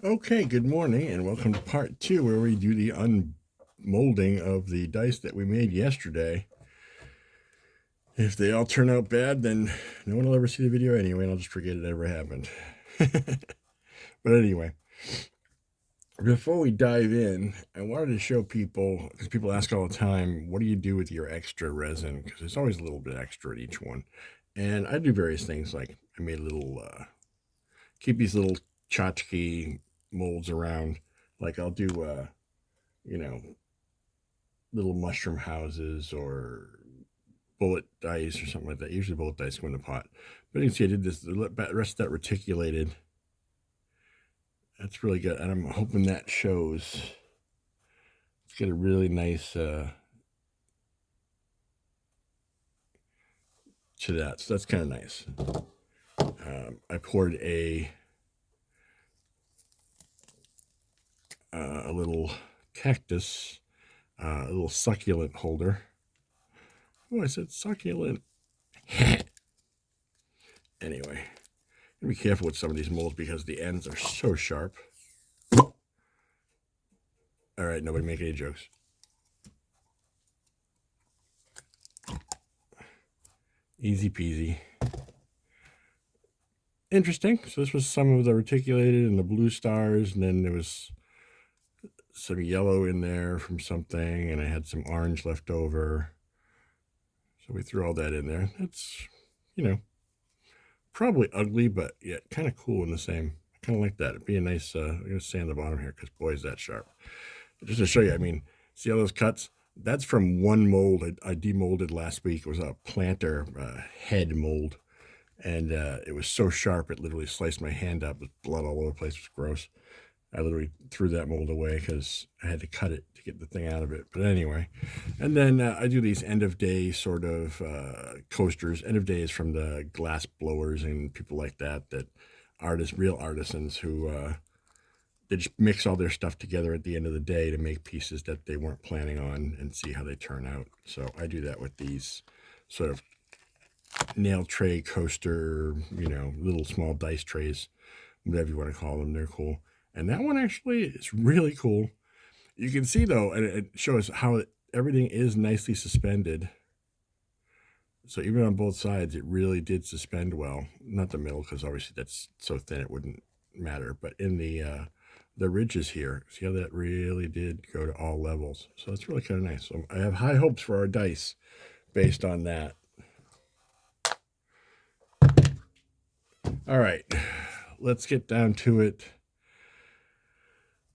Okay, good morning and welcome to part 2 where we do the unmolding of the dice that we made yesterday. If they all turn out bad, then no one will ever see the video anyway, and I'll just forget it ever happened. But anyway, before we dive in, I wanted to show people, because people ask all the time, what do you do with your extra resin? Because there's always a little bit extra at each one. And I do various things, like I made a little, keep these little tchotchke molds around. Like I'll do, you know, little mushroom houses or bullet dice or something like that. Usually bullet dice go in the pot. But you can see I did this, the rest of that reticulated. That's really good. And I'm hoping that shows. Let's get a really nice to that. So that's kind of nice. I poured a little cactus, a little succulent holder. Oh, I said succulent. Anyway, be careful with some of these molds because the ends are so sharp. All right, nobody make any jokes. Easy peasy. Interesting. So this was some of the reticulated and the blue stars, and then there was some yellow in there from something, and I had some orange left over. So we threw all that in there. That's, probably ugly, but yet kind of cool in the same. I kind of like that. It'd be a nice, I'm going to sand the bottom here because boy, is that sharp. Just to show you, I mean, see all those cuts? That's from one mold I demolded last week. It was a planter head mold. And it was so sharp, it literally sliced my hand up with blood all over the place. It was gross. I literally threw that mold away because I had to cut it to get the thing out of it. But anyway, and then I do these end of day sort of coasters. End of day is from the glass blowers and people like that, real artisans who they just mix all their stuff together at the end of the day to make pieces that they weren't planning on and see how they turn out. So I do that with these sort of nail tray coaster, little small dice trays, whatever you want to call them. They're cool. And that one actually is really cool. You can see though, and it shows how everything is nicely suspended. So even on both sides, it really did suspend well. Not the middle, because obviously that's so thin it wouldn't matter. But in the ridges here, see how that really did go to all levels. So that's really kind of nice. So I have high hopes for our dice based on that. All right, let's get down to it.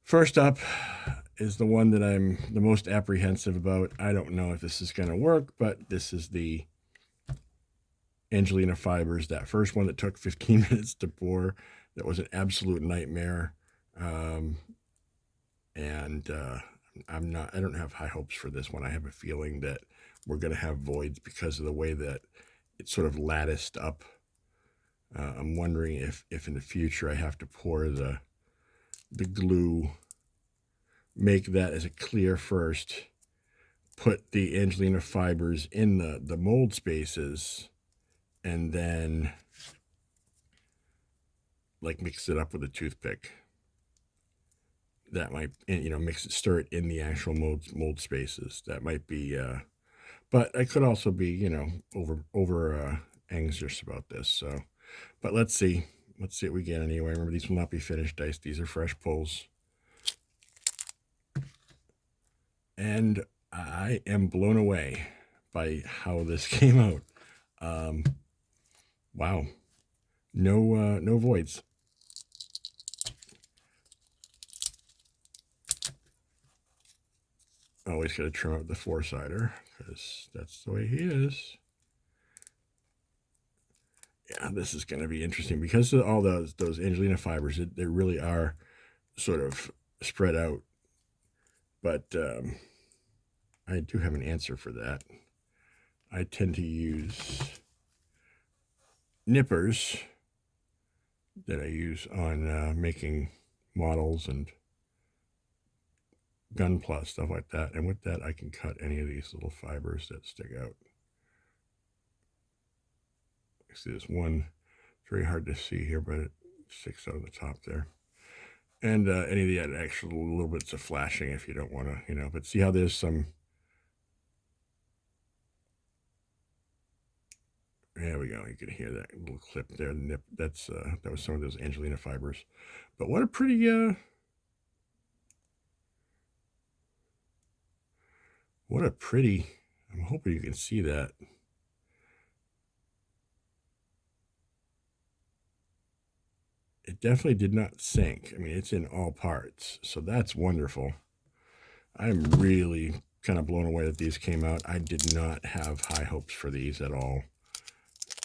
First up is the one that I'm the most apprehensive about. I don't know if this is going to work, but this is the Angelina Fibers, that first one that took 15 minutes to pour. That was an absolute nightmare. And I don't have high hopes for this one. I have a feeling that we're going to have voids because of the way that it's sort of latticed up. I'm wondering if in the future I have to pour the glue, make that as a clear first, put the Angelina Fibers in the mold spaces, and then like mix it up with a toothpick. That might, stir it in the actual mold spaces. That might be, but I could also be, over anxious about this. So, but let's see what we get anyway. Remember, these will not be finished dice. These are fresh pulls. And I am blown away by how this came out. Wow. No voids. Always got to trim out the four-sider because that's the way he is. Yeah, this is going to be interesting because of all those Angelina Fibers. They really are sort of spread out. But I do have an answer for that. I tend to use nippers that I use on making models and gunpla, stuff like that. And with that, I can cut any of these little fibers that stick out. See this one, very hard to see here, but it sticks out of the top there. And any of the actual little bits of flashing if you don't want to, you know, but see how there's some, there we go. You can hear that little clip there. Nip. That's, that was some of those Angelina fibers, but what a pretty, what a pretty, I'm hoping you can see that. It definitely did not sink. I mean, it's in all parts, so that's wonderful. I'm really kind of blown away that these came out. I did not have high hopes for these at all.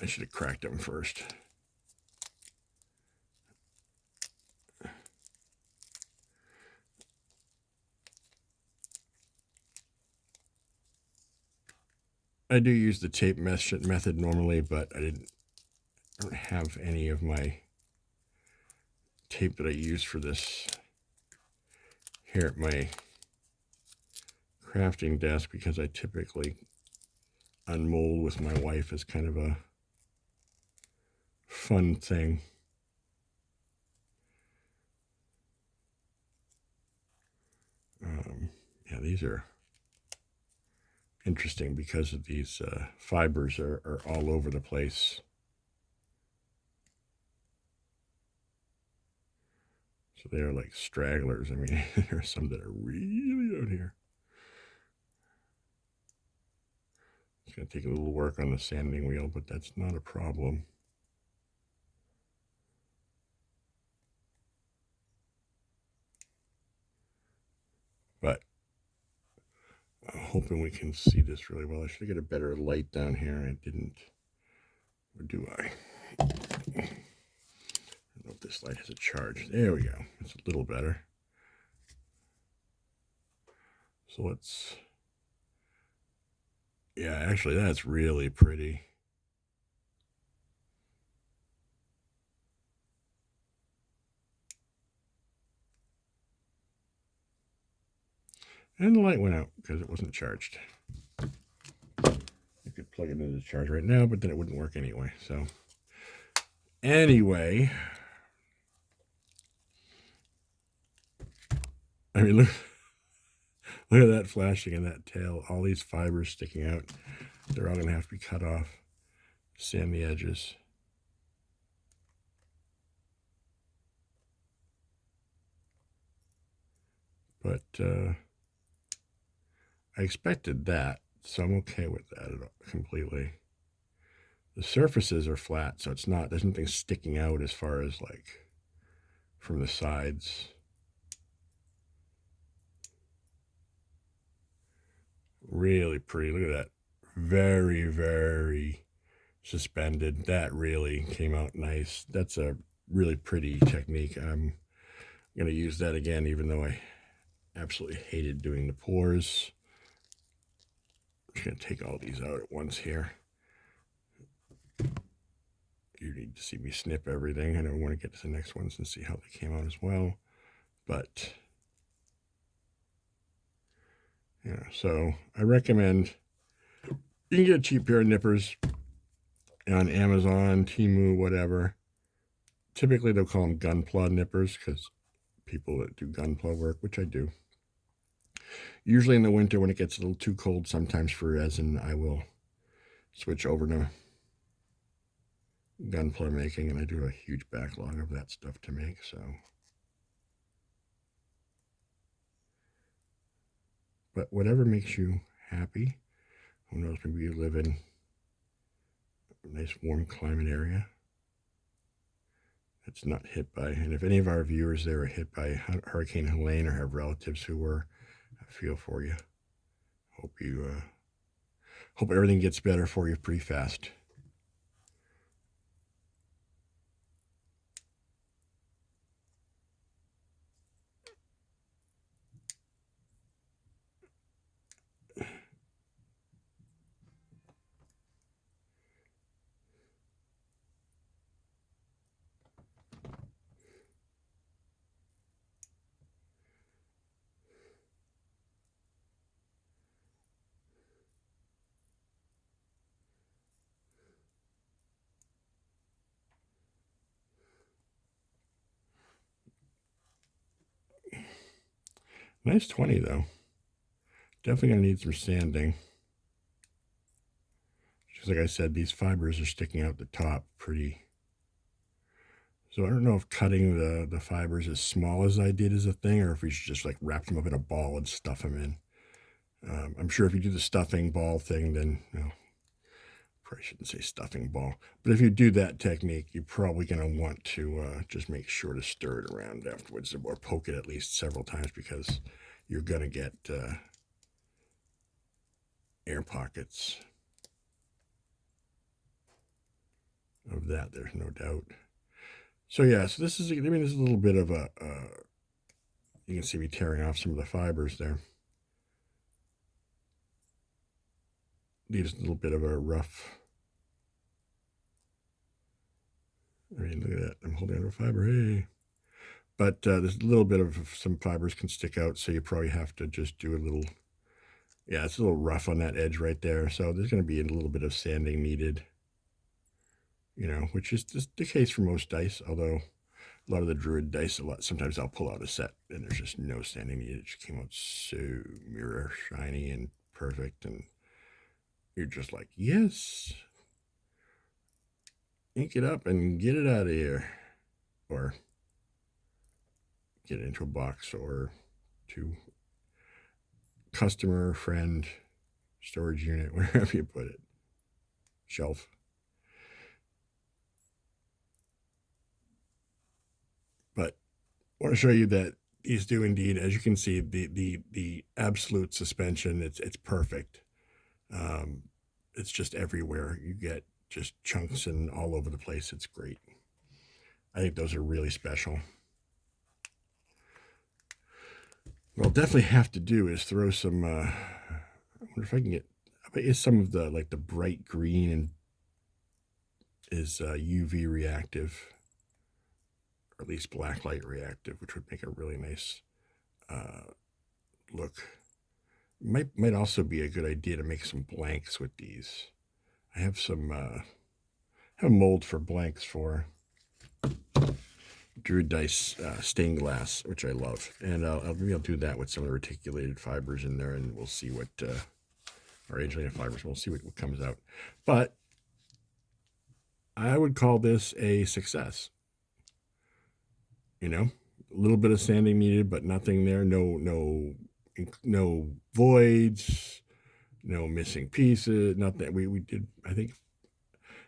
I should have cracked them first. I do use the tape method normally, but I don't have any of my tape that I use for this here at my crafting desk because I typically unmold with my wife as kind of a fun thing. Yeah, these are interesting because of these fibers are all over the place. So they're like stragglers. I mean, there are some that are really out here. It's going to take a little work on the sanding wheel, but that's not a problem. But I'm hoping we can see this really well. I should get a better light down here. I didn't. Or do I? I don't know if this light has a charge. There we go. It's a little better. So let's, yeah, actually that's really pretty. And the light went out because it wasn't charged. You could plug it into the charge right now, but then it wouldn't work anyway. So anyway, I mean, look at that flashing and that tail. All these fibers sticking out. They're all going to have to be cut off. Sand the edges. But I expected that, so I'm okay with that completely. The surfaces are flat, so it's not, there's nothing sticking out as far as like from the sides. Really pretty. Look at that. Very, very suspended. That really came out nice. That's a really pretty technique. I'm going to use that again, even though I absolutely hated doing the pores. I'm just going to take all these out at once here. You need to see me snip everything. I don't want to get to the next ones and see how they came out as well. But yeah, so I recommend you can get a cheap pair of nippers on Amazon, Temu, whatever. Typically they'll call them gunpla nippers because people that do gunpla work, which I do. Usually in the winter when it gets a little too cold, sometimes for resin, I will switch over to gunpla making, and I do a huge backlog of that stuff to make. So, but whatever makes you happy. Who knows, maybe you live in a nice warm climate area that's not hit by, and if any of our viewers there are hit by Hurricane Helene or have relatives who were, I feel for you. Hope you hope everything gets better for you pretty fast. Nice 20 though. Definitely gonna need some sanding. Just like I said, these fibers are sticking out the top pretty. So I don't know if cutting the fibers as small as I did is a thing, or if we should just like wrap them up in a ball and stuff them in. I'm sure if you do the stuffing ball thing, then, you know, probably shouldn't say stuffing ball, but if you do that technique, you're probably going to want to just make sure to stir it around afterwards, or poke it at least several times, because you're going to get air pockets of that. There's no doubt. So yeah, so this is, I mean, this is a little bit of a, you can see me tearing off some of the fibers there. Leaves a little bit of a rough. I mean, look at that. I'm holding on to a fiber. Hey. But there's a little bit of some fibers can stick out, so you probably have to just do a little, yeah, it's a little rough on that edge right there. So there's going to be a little bit of sanding needed, you know, which is just the case for most dice, although a lot of the Druid dice, sometimes I'll pull out a set and there's just no sanding needed. It just came out so mirror shiny and perfect, and you're just like, yes, ink it up and get it out of here, or get it into a box or to customer, friend, storage unit, wherever you put it, shelf. But I want to show you that these do indeed, as you can see, the absolute suspension, it's perfect. It's just everywhere. You get just chunks and all over the place. It's great. I think those are really special. What I'll definitely have to do is throw some, I wonder if I can get, I bet you some of the, like the bright green and is UV reactive, or at least blacklight reactive, which would make a really nice look. Might also be a good idea to make some blanks with these. I have some, have a mold for blanks for Druid dice stained glass, which I love, and maybe I'll do that with some of the reticulated fibers in there, and we'll see what, or Angelina fibers. We'll see what comes out. But I would call this a success. You know, a little bit of sanding needed, but nothing there. No voids, no missing pieces. Nothing. We did. I think,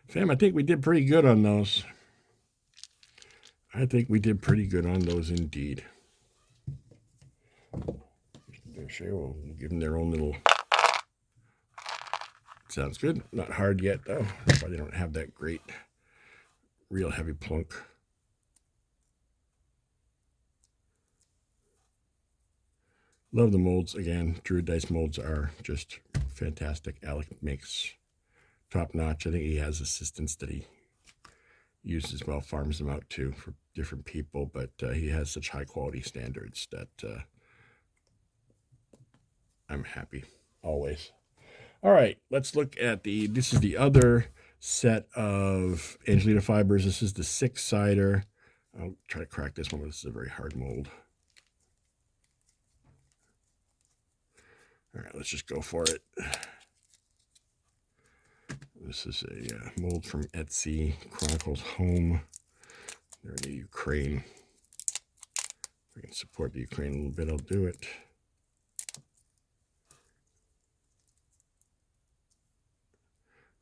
fam, I think we did pretty good on those. I think we did pretty good on those indeed. We'll give them their own little. Sounds good. Not hard yet though. That's why they don't have that great, real heavy plunk. Love the molds. Again, Druid dice molds are just fantastic. Alec makes top notch. I think he has assistants that he uses, well, farms them out too for different people, but he has such high quality standards that I'm happy always. All right, let's look at this is the other set of Angelina fibers. This is the 6-sider. I'll try to crack this one, but this is a very hard mold. All right, let's just go for it. This is a mold from Etsy, Chronicles Home. They're in the Ukraine. If I can support the Ukraine a little bit, I'll do it.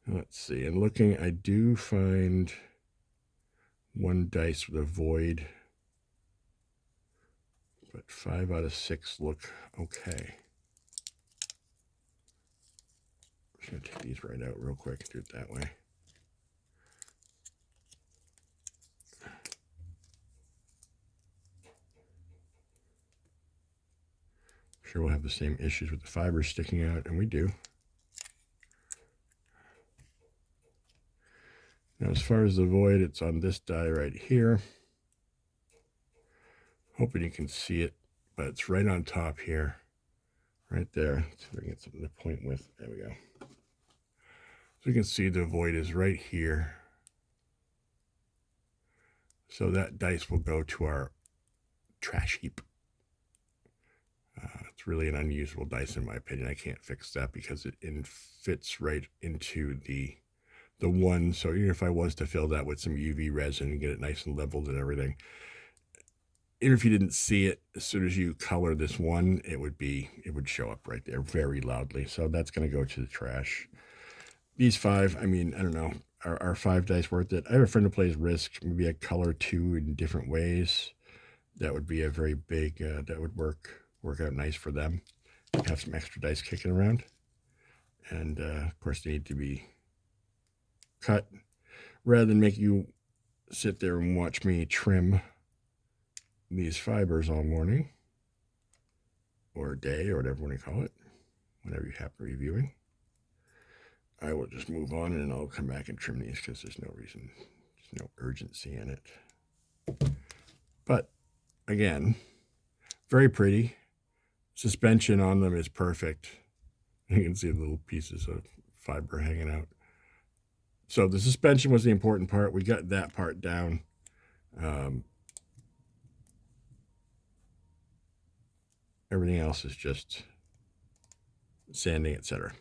Let's see, and looking, I do find one dice with a void, but 5 out of 6 look okay. I'm just going to take these right out real quick and do it that way. Sure, we'll have the same issues with the fibers sticking out, and we do. Now, as far as the void, it's on this die right here. Hoping you can see it, but it's right on top here, right there. Let's see if I can get something to point with. There we go. So you can see the void is right here. So that dice will go to our trash heap. It's really an unusable dice in my opinion. I can't fix that because it fits right into the one. So even if I was to fill that with some UV resin and get it nice and leveled and everything, even if you didn't see it, as soon as you color this one, it would show up right there very loudly. So that's going to go to the trash. These 5, I mean, I don't know, are 5 dice worth it? I have a friend who plays Risk. Maybe I color 2 in different ways. That would be a very big, that would work out nice for them. Have some extra dice kicking around. And of course they need to be cut rather than make you sit there and watch me trim these fibers all morning or day or whatever you want to call it, whenever you happen reviewing. I will just move on and I'll come back and trim these because there's no reason, there's no urgency in it. But again, very pretty. Suspension on them is perfect. You can see the little pieces of fiber hanging out. So the suspension was the important part. We got that part down. Everything else is just sanding, etc.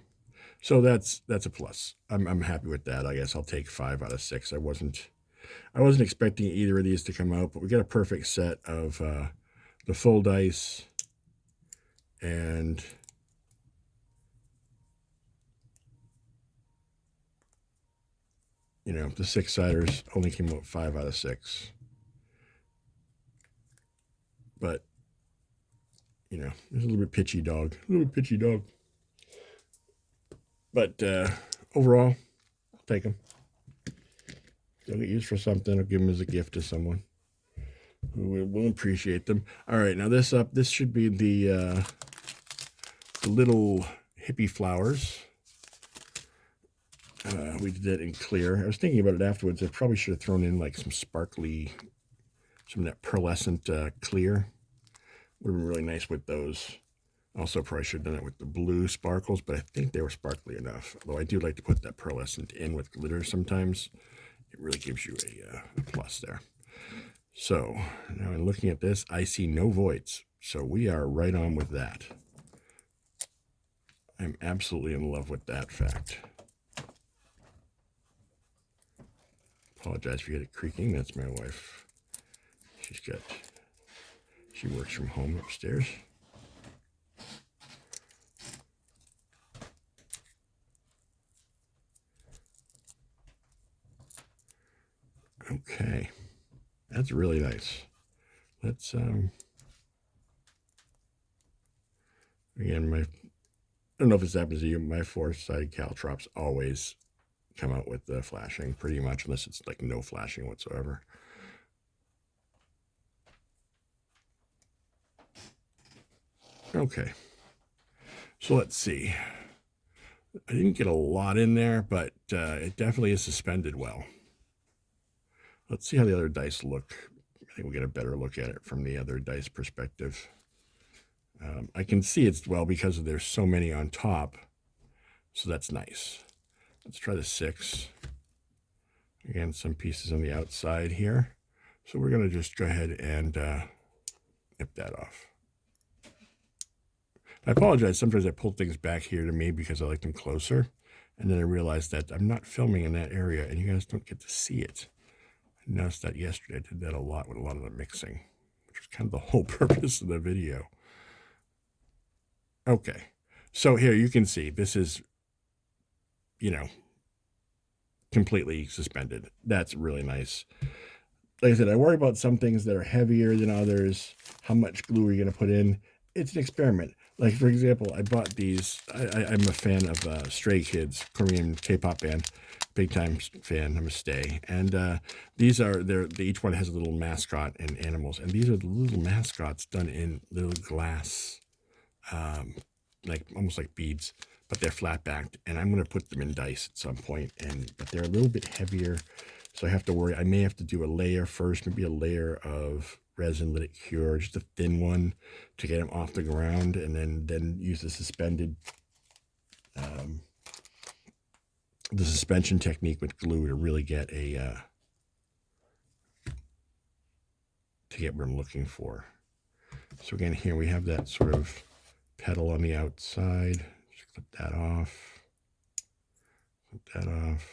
So that's a plus. I'm happy with that. I guess I'll take 5 out of 6. I wasn't expecting either of these to come out, but we got a perfect set of the full dice and you know, the 6-siders only came out 5 out of 6. But, you know, it's a little bit pitchy dog. But overall, I'll take them. They'll get used for something. I'll give them as a gift to someone who will appreciate them. All right, now this should be the little hippie flowers. We did that in clear. I was thinking about it afterwards. I probably should have thrown in like some sparkly, some of that pearlescent clear. Would have been really nice with those. Also, probably should have done it with the blue sparkles, but I think they were sparkly enough. Although I do like to put that pearlescent in with glitter sometimes. It really gives you a plus there. So now in looking at this, I see no voids. So we are right on with that. I'm absolutely in love with that fact. Apologize for the creaking. That's my wife. She works from home upstairs. Okay, that's really nice. Let's again, I don't know if this happens to you. My 4-sided caltrops always come out with the flashing pretty much, unless it's like no flashing whatsoever. Okay, so let's see. I didn't get a lot in there, but it definitely is suspended well. Let's see how the other dice look. I think we'll get a better look at it from the other dice perspective. I can see it's well because there's so many on top, so that's nice. Let's try the 6. Again, some pieces on the outside here. So we're going to just go ahead and nip that off. I apologize. Sometimes I pull things back here to me because I like them closer. And then I realized that I'm not filming in that area and you guys don't get to see it. I noticed that yesterday. I did that a lot with a lot of the mixing, which was kind of the whole purpose of the video. Okay. So here you can see this is, you know, completely suspended. That's really nice. Like I said, I worry about some things that are heavier than others. How much glue are you going to put in? It's an experiment. Like, for example, I bought these. I'm a fan of Stray Kids, Korean K-pop band. Big time fan. I'm a stay. And these are, each one has a little mascot and animals. And these are the little mascots done in little glass, like almost like beads, but they're flat backed. And I'm going to put them in dice at some point. But they're a little bit heavier. So I have to worry. I may have to do a layer first, maybe a layer of resin, let it cure, just a thin one to get them off the ground, and then use the suspended, the suspension technique with glue to really get to get what I'm looking for. So again, here we have that sort of pedal on the outside. Just clip that off. Clip that off.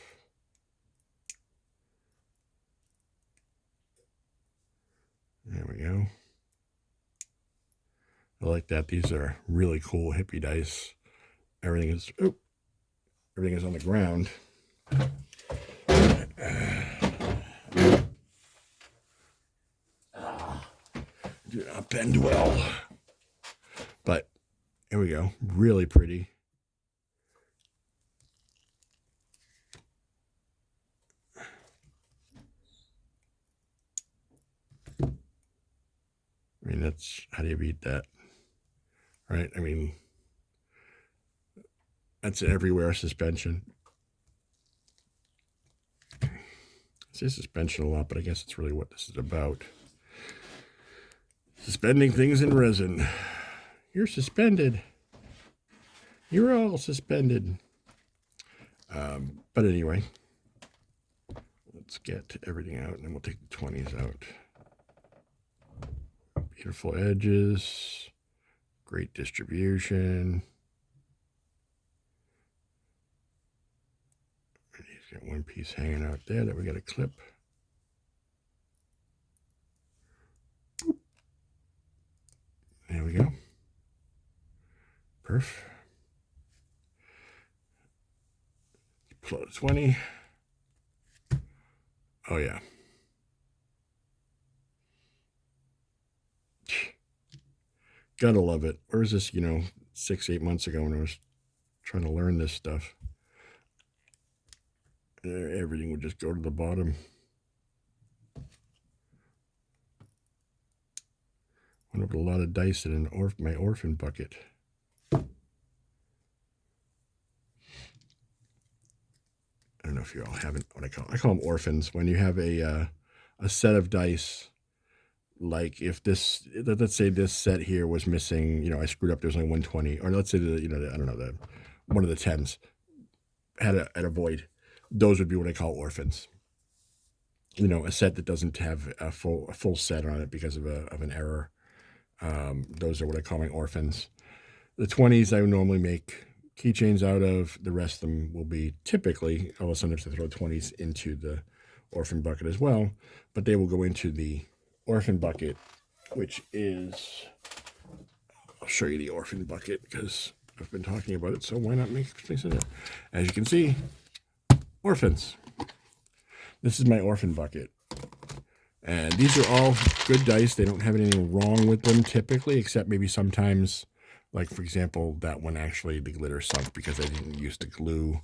There we go. I like that. These are really cool hippie dice. Everything is on the ground. Do not bend well. But here we go. Really pretty. I mean, that's, how do you beat that? Right? I mean, that's an everywhere suspension. I say suspension a lot, but I guess it's really what this is about. Suspending things in resin. You're suspended. You're all suspended. But anyway, let's get everything out, and then we'll take the 20s out. Beautiful edges. Great distribution. He's got one piece hanging out there that we got to clip. There we go. Perf. Flow to 20. Oh yeah. Gotta love it. Where was this, 6-8 months ago when I was trying to learn this stuff? Everything would just go to the bottom. Went up with a lot of dice in my orphan bucket. I don't know if you all haven't, what I call them orphans. When you have a set of dice, like if this, let's say this set here was missing, I screwed up, there's only 120, or let's say I don't know, one of the 10s had a void. Those would be what I call orphans. A set that doesn't have a full set on it because of an error. Those are what I call my orphans. The 20s I would normally make keychains out of. The rest of them will be typically, although sometimes I throw 20s into the orphan bucket as well, but they will go into the orphan bucket, which is, I'll show you the orphan bucket because I've been talking about it, so why not make things in it? As you can see, orphans. This is my orphan bucket. And these are all good dice. They don't have anything wrong with them typically, except maybe sometimes, like for example, that one actually, the glitter sunk because I didn't use the glue.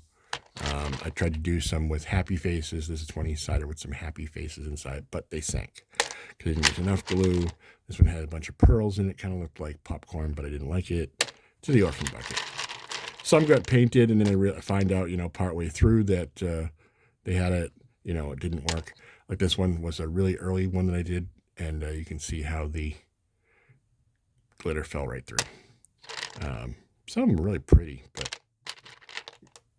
I tried to do some with happy faces. This is 20-sided with some happy faces inside, but they sank because I didn't use enough glue. This one had a bunch of pearls in it, kind of looked like popcorn, but I didn't like it. To the orphan bucket. Some got painted, and then I find out, partway through that they had it, it didn't work. Like this one was a really early one that I did, and you can see how the glitter fell right through. Some of them are really pretty, but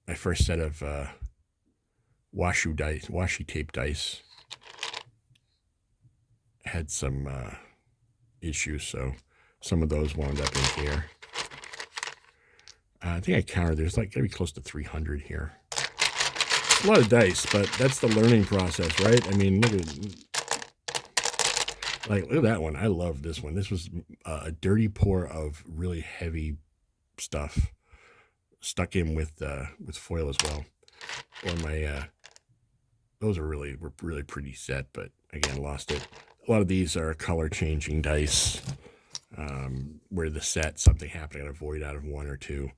my first set of washi tape dice had some issues, so some of those wound up in here. I think I counted, there's like gotta be close to 300 here. It's a lot of dice, but that's the learning process, right? I mean, look at that one. I love this one. This was a dirty pour of really heavy stuff stuck in with foil as well. Or my those were really pretty set, but again, lost it. A lot of these are color changing dice, where the set, something happened, I got a void out of one or two.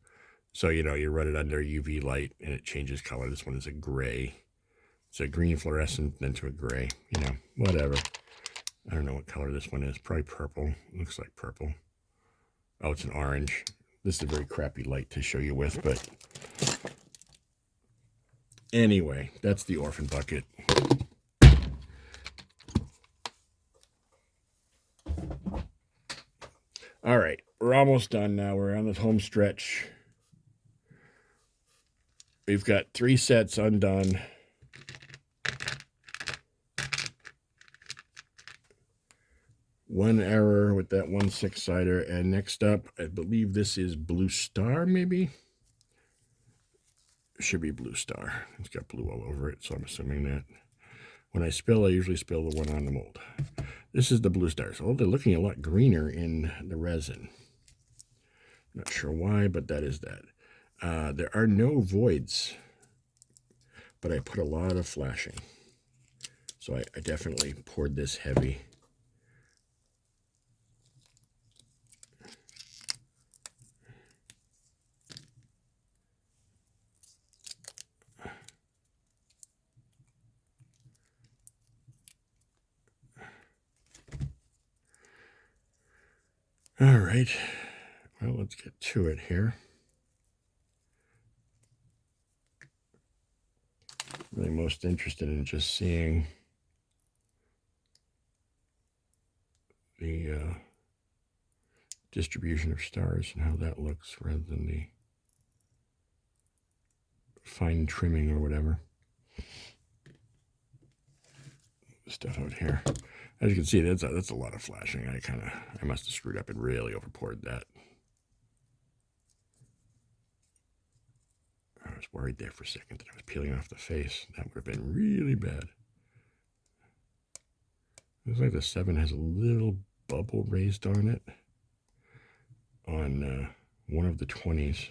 So, you run it under UV light and it changes color. This one is a gray. It's a green fluorescent, then to a gray, whatever. I don't know what color this one is. Probably purple. Looks like purple. Oh, it's an orange. This is a very crappy light to show you with, but anyway, that's the orphan bucket. All right, we're almost done now. We're on the home stretch. We've got 3 sets undone. One error with that 1 6-sider. And next up, I believe this is Blue Star, maybe? It should be Blue Star. It's got blue all over it, so I'm assuming that. When I spill, I usually spill the one on the mold. This is the Blue Star. So they're looking a lot greener in the resin. Not sure why, but that is that. There are no voids, but I put a lot of flashing. So I definitely poured this heavy. All right, well, let's get to it here. Really most interested in just seeing the distribution of stars and how that looks rather than the fine trimming or whatever. Stuff out here. As you can see, that's a lot of flashing. I must have screwed up and really overpoured that. I was worried there for a second that I was peeling off the face. That would have been really bad. Looks like the 7 has a little bubble raised on it on one of the 20s.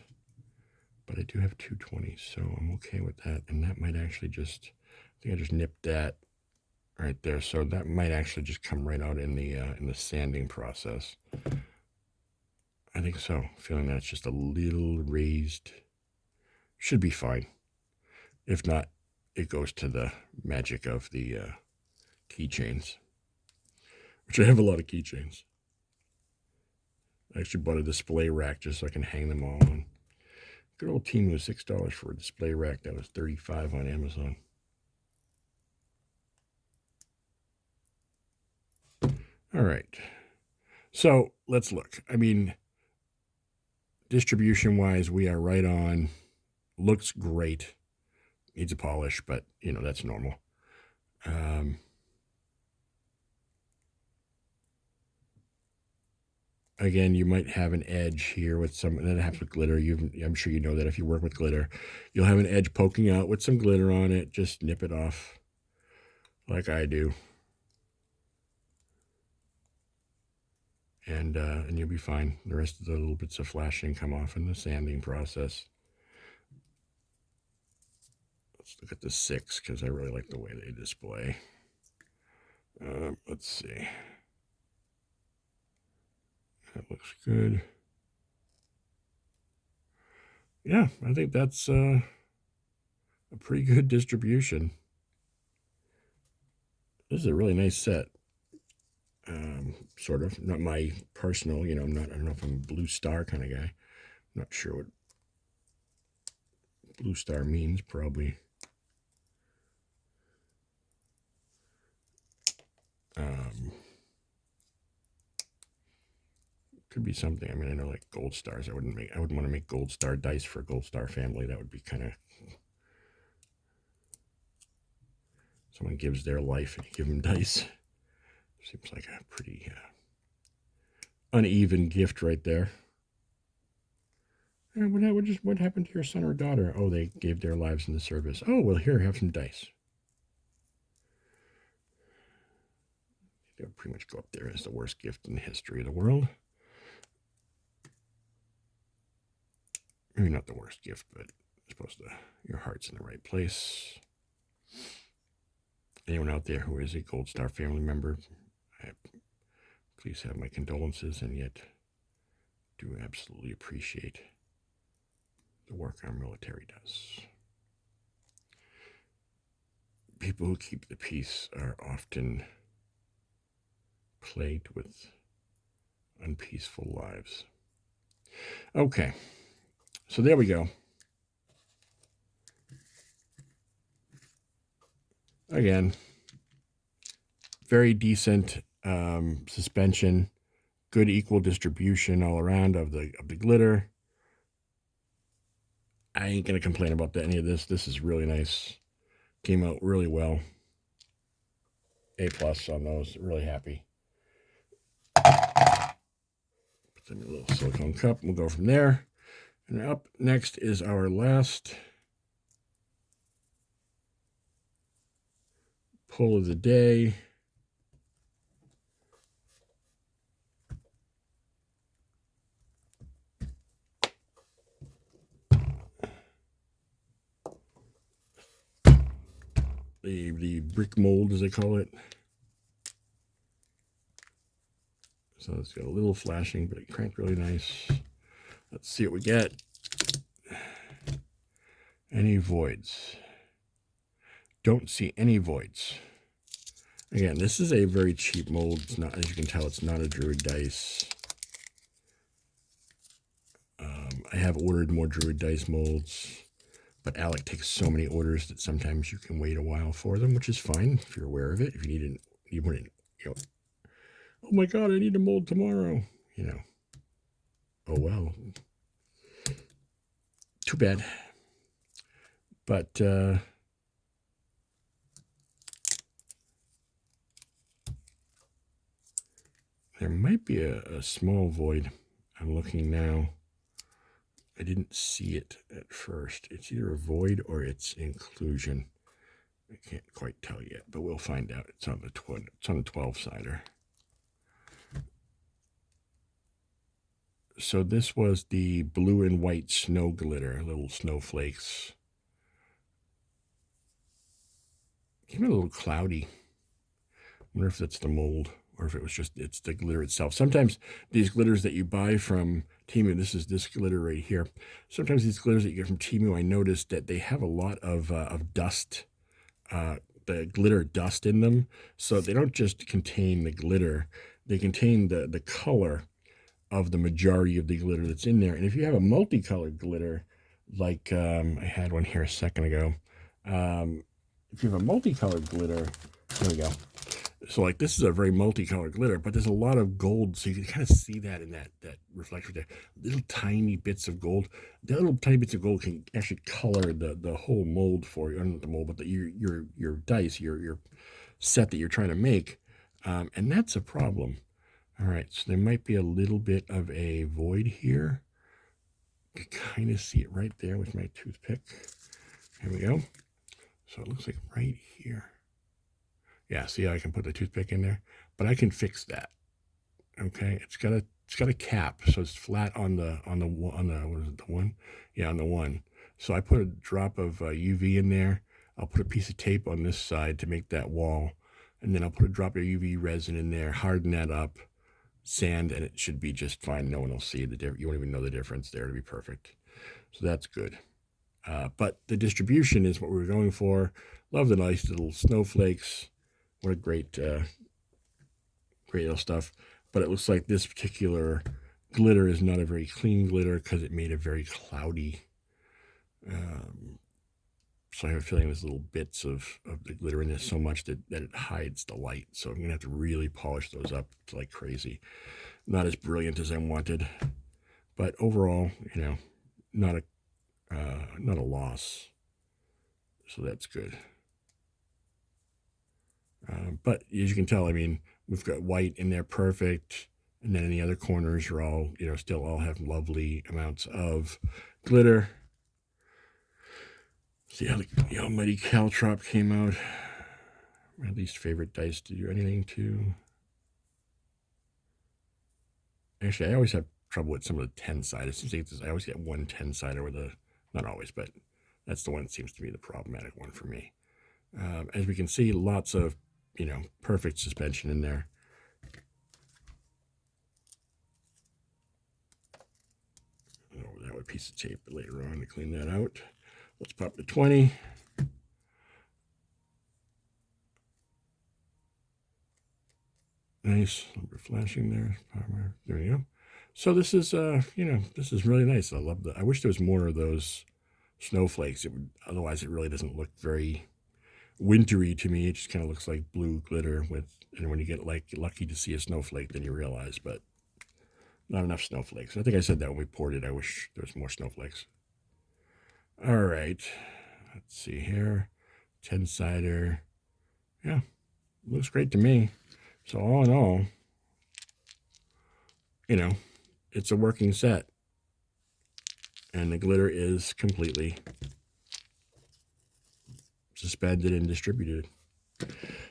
But I do have 2 20s, so I'm okay with that. And that might actually just, I think I just nipped that right there. So that might actually just come right out in the sanding process. I think so. Feeling that it's just a little raised. Should be fine. If not, it goes to the magic of the keychains, which I have a lot of keychains. I actually bought a display rack just so I can hang them all on. Good old team was $6 for a display rack. That was $35 on Amazon. All right. So let's look. I mean, distribution-wise, we are right on. Looks great. Needs a polish, but, you know, that's normal. Again, you might have an edge here with some, that happens with glitter. I'm sure you know that if you work with glitter, you'll have an edge poking out with some glitter on it. Just nip it off like I do. And you'll be fine. The rest of the little bits of flashing come off in the sanding process. Let's look at the 6 because I really like the way they display. Let's see. That looks good. Yeah, I think that's a pretty good distribution. This is a really nice set. Sort of. Not my personal, you know, I don't know if I'm a Blue Star kind of guy. I'm not sure what Blue Star means, probably. Could be something. I mean, I know like gold stars. I wouldn't want to make gold star dice for a gold star family. That would be kind of, someone gives their life and you give them dice. Seems like a pretty uneven gift right there. What happened to your son or daughter? Oh, they gave their lives in the service. Oh, well, here, have some dice. They would pretty much go up there as the worst gift in the history of the world. Maybe not the worst gift, but I suppose your heart's in the right place. Anyone out there who is a Gold Star family member, please have my condolences, and yet do absolutely appreciate the work our military does. People who keep the peace are often plagued with unpeaceful lives. Okay, so there we go. Again, very decent suspension, good equal distribution all around of the glitter. I ain't gonna complain about any of this. This is really nice. Came out really well. A+ on those. Really happy. little silicone cup. We'll go from there. And up next is our last pull of the day. The brick mold, as they call it. So it's got a little flashing, but it cranked really nice. Let's see what we get. Any voids? Don't see any voids. Again, this is a very cheap mold. It's not, as you can tell, it's not a Druid dice. I have ordered more Druid dice molds, but Alec takes so many orders that sometimes you can wait a while for them, which is fine if you're aware of it. If you need oh my God, I need a mold tomorrow. Oh well. Too bad. But there might be a small void. I'm looking now. I didn't see it at first. It's either a void or it's inclusion. I can't quite tell yet, but we'll find out. It's on the 12-sider. So this was the blue and white snow glitter, little snowflakes. Came a little cloudy. I wonder if that's the mold or if it was just, it's the glitter itself. Sometimes these glitters that you buy from Temu, this is this glitter right here. Sometimes these glitters that you get from Temu, I noticed that they have a lot of dust, the glitter dust in them. So they don't just contain the glitter, they contain the color of the majority of the glitter that's in there. And if you have a multicolored glitter, like I had one here a second ago, if you have a multicolored glitter, there we go. So like this is a very multicolored glitter, but there's a lot of gold, so you can kind of see that in that reflector there. Little tiny bits of gold. The little tiny bits of gold can actually color the whole mold for you. Not the mold, but your dice, your set that you're trying to make, and that's a problem. All right, so there might be a little bit of a void here. You can kind of see it right there with my toothpick. Here we go. So it looks like right here. Yeah, see how I can put the toothpick in there? But I can fix that. Okay, it's got a cap, so it's flat on the what is it, the one? Yeah, on the one. So I put a drop of UV in there. I'll put a piece of tape on this side to make that wall, and then I'll put a drop of UV resin in there, harden that up, sand, and it should be just fine. No one will see the difference. You won't even know the difference there. To be perfect. So that's good. But the distribution is what we were going for. Love the nice little snowflakes. What a great little stuff. But it looks like this particular glitter is not a very clean glitter because it made it very cloudy. So I have a feeling there's little bits of the glitter in this so much that it hides the light. So I'm going to have to really polish those up like crazy. Not as brilliant as I wanted. But overall, not a loss. So that's good. But as you can tell, I mean, we've got white in there, perfect. And then in the other corners, you're all, still all have lovely amounts of glitter. See how the almighty Caltrop came out. My least favorite dice to do anything to. Actually, I always have trouble with some of the 10-sided. It seems like I always get one 10-sider with not always, but that's the one that seems to be the problematic one for me. As we can see, lots of, perfect suspension in there. Oh, that would piece of tape later on to clean that out. Let's pop the 20. Nice, a little bit flashing there. There we go. So this is, this is really nice. I love I wish there was more of those snowflakes. Otherwise it really doesn't look very wintry to me. It just kind of looks like blue glitter and when you get lucky to see a snowflake, then you realize, but not enough snowflakes. I think I said that when we poured it. I wish there was more snowflakes. All right, let's see here. 10-sider. Yeah, looks great to me. So all in all, it's a working set. And the glitter is completely suspended and distributed.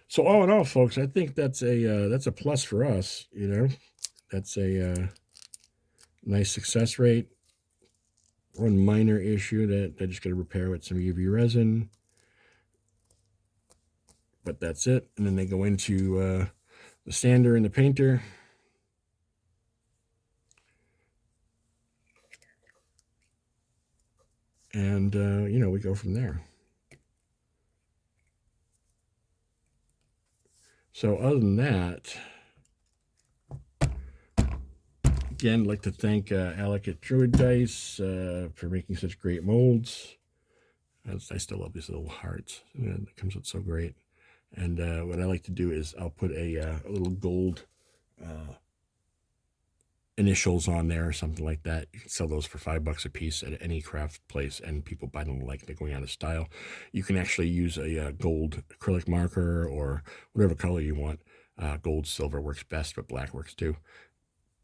So all in all, folks, I think that's a plus for us. You know, that's a nice success rate. One minor issue that I just got to repair with some UV resin, but that's it. And then they go into the sander and the painter. And, you know, we go from there. So other than that, again, I'd like to thank Alec at Druid Dice for making such great molds. I still love these little hearts. It comes out so great. And what I like to do is I'll put a little gold initials on there or something like that. You can sell those for $5 a piece at any craft place, and people buy them like they're going out of style. You can actually use a gold acrylic marker or whatever color you want. Gold, silver works best, but black works too.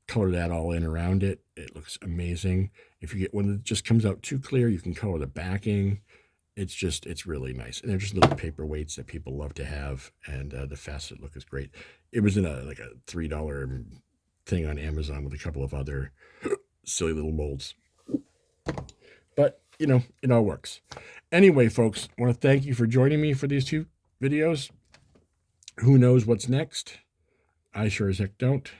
Color that all in around it. It looks amazing. If you get one that just comes out too clear, you can color the backing. It's really nice. And they're just little paperweights that people love to have, and the facet look is great. It was in like a $3 thing on Amazon with a couple of other silly little molds. But, you know, it all works. Anyway, folks, I want to thank you for joining me for these 2 videos. Who knows what's next? I sure as heck don't.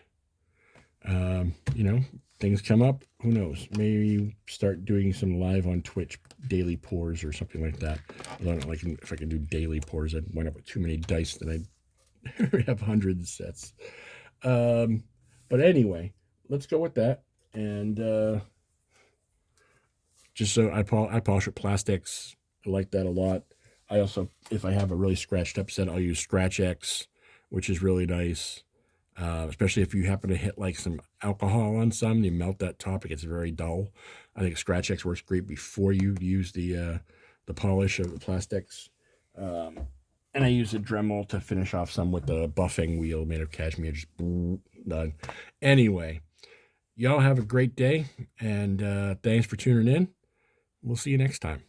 You know, things come up. Who knows? Maybe start doing some live on Twitch daily pours or something like that. I don't know, like if I can do daily pours, I'd wind up with too many dice that I'd have hundreds of sets. But anyway, let's go with that. And just so I polish with plastics. I like that a lot. I also, if I have a really scratched up set, I'll use Scratch X, which is really nice. Especially if you happen to hit like some alcohol on some, you melt that top, it gets very dull. I think Scratch X works great before you use the polish of the plastics. And I use a Dremel to finish off some with the buffing wheel made of cashmere. Just done. Anyway, y'all have a great day, and thanks for tuning in. We'll see you next time.